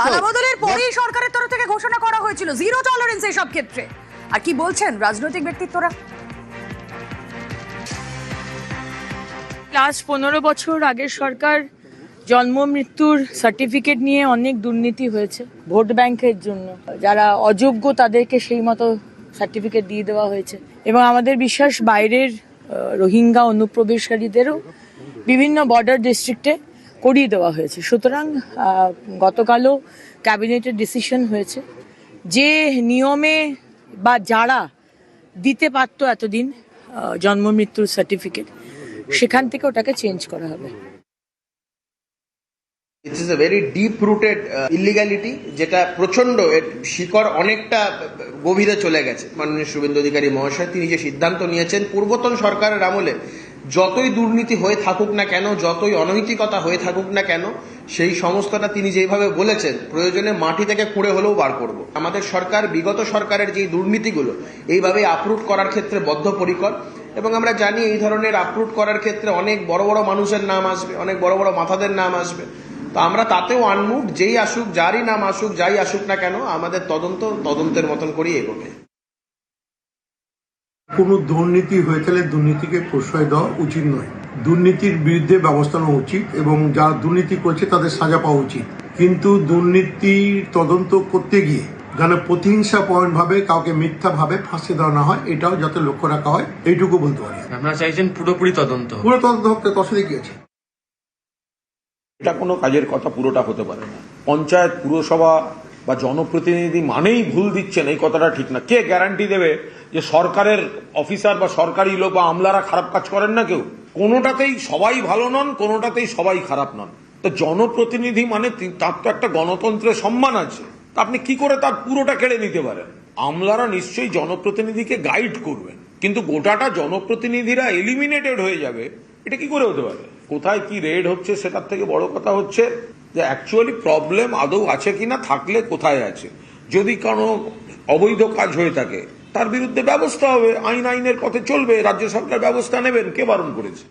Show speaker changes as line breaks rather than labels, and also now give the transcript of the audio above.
দলবদলের পরেই সরকারের তরফ থেকে ঘোষণা করা হয়েছিল জিরো টলারেন্স এই সব ক্ষেত্রে। আর কি বলছেন রাজনৈতিক ব্যক্তিত্বরা?
লাস্ট 15 বছর আগের সরকার জন্ম মৃত্যুর সার্টিফিকেট নিয়ে অনেক দুর্নীতি হয়েছে ভোট ব্যাংকের জন্য। যারা অযোগ্য তাদেরকে সেই মতো সার্টিফিকেট দিয়ে দেওয়া হয়েছে এবং আমাদের বিশ্বাস বাইরের রোহিঙ্গা অনুপ্রবেশকারীদেরও বিভিন্ন বর্ডার ডিস্ট্রিক্টে করিয়ে দেওয়া হয়েছে। সুতরাং গতকালও ক্যাবিনেটের ডিসিশন হয়েছে যে নিয়মে বা যারা দিতে পারতো এতদিন জন্ম মৃত্যুর সার্টিফিকেট, সেখান থেকে ওটাকে চেঞ্জ করা হবে।
It is a very deep rooted ইলিগ্যালিটি, যেটা প্রচন্ড শিকড় অনেকটা গভীরে চলে গেছে। মাননীয় শুভেন্দু অধিকারী মহাশয় তিনি যে সিদ্ধান্ত নিয়েছেন পূর্বতন সরকারের আমলে যতই দুর্নীতি হয়ে থাকুক না কেন, যতই অনৈতিকতা হয়ে থাকুক না কেন, সেই সমস্তটা তিনি যেভাবে বলেছেন প্রয়োজনে মাটি থেকে খুঁড়ে হলেও বার করব। আমাদের সরকার বিগত সরকারের যে দুর্নীতিগুলো এইভাবে আপরুট করার ক্ষেত্রে বদ্ধপরিকর এবং আমরা জানি এই ধরনের আপরুট করার ক্ষেত্রে অনেক বড় বড় মানুষের নাম আসবে, অনেক বড় বড় মাথাদের নাম আসবে। তো আমরা তাতেও আনমুখ, যেই আসুক, যারই নাম আসুক, যাই আসুক না কেন, আমাদের তদন্তের মতন করেই এগোবে।
কোনো দুর্নীতি হয়ে থাকলে দুর্নীতিকে প্রশ্রয় দেওয়া উচিত নয়। দুর্নীতির বিরুদ্ধে ব্যবস্থা নেওয়া উচিত এবং যারা দুর্নীতি করছে তাদের সাজা পাওয়া উচিত। কিন্তু দুর্নীতির তদন্ত করতে গিয়ে যেন প্রতিহিংসা ভাবে কাউকে মিথ্যা ভাবে ফাঁসি দেওয়া না হয়, এটাও যাতে লক্ষ্য রাখা হয়, এইটুকু বলতে পারি।
আপনারা চাইছেন পুরো তদন্ত
হতে তসে গিয়েছে।
এটা কোনো কাজের কথা পুরোটা হতে পারে না। পঞ্চায়েত, পুরসভা বা জনপ্রতিনিধি মানেই ভুল দিচ্ছেন এই কথাটা ঠিক না। কে গ্যারান্টি দেবে যে সরকারের অফিসার বা সরকারি লোক বা আমলারা খারাপ কাজ করেন না? কেউ। কোনোটাতেই সবাই ভালো নন, কোনোটাতেই সবাই খারাপ নন। তো জনপ্রতিনিধি মানে তার তো একটা গণতন্ত্রের সম্মান আছে। তা আপনি কি করে তার পুরোটা কেড়ে নিতে পারেন? আমলারা নিশ্চয়ই জনপ্রতিনিধিকে গাইড করবেন, কিন্তু গোটাটা জনপ্রতিনিধিরা এলিমিনেটেড হয়ে যাবে, এটা কি করে হতে পারে? কোথায় কি রেড হচ্ছে সেটার থেকে বড় কথা হচ্ছে যে অ্যাকচুয়ালি প্রবলেম আদৌ আছে কিনা, থাকলে কোথায় আছে। যদি কোনো অবৈধ কাজ হয়ে থাকে তার বিরুদ্ধে ব্যবস্থা হবে, আইনের পথে চলবে, রাজ্য সরকার ব্যবস্থা নেবেন, কে বারণ করেছে?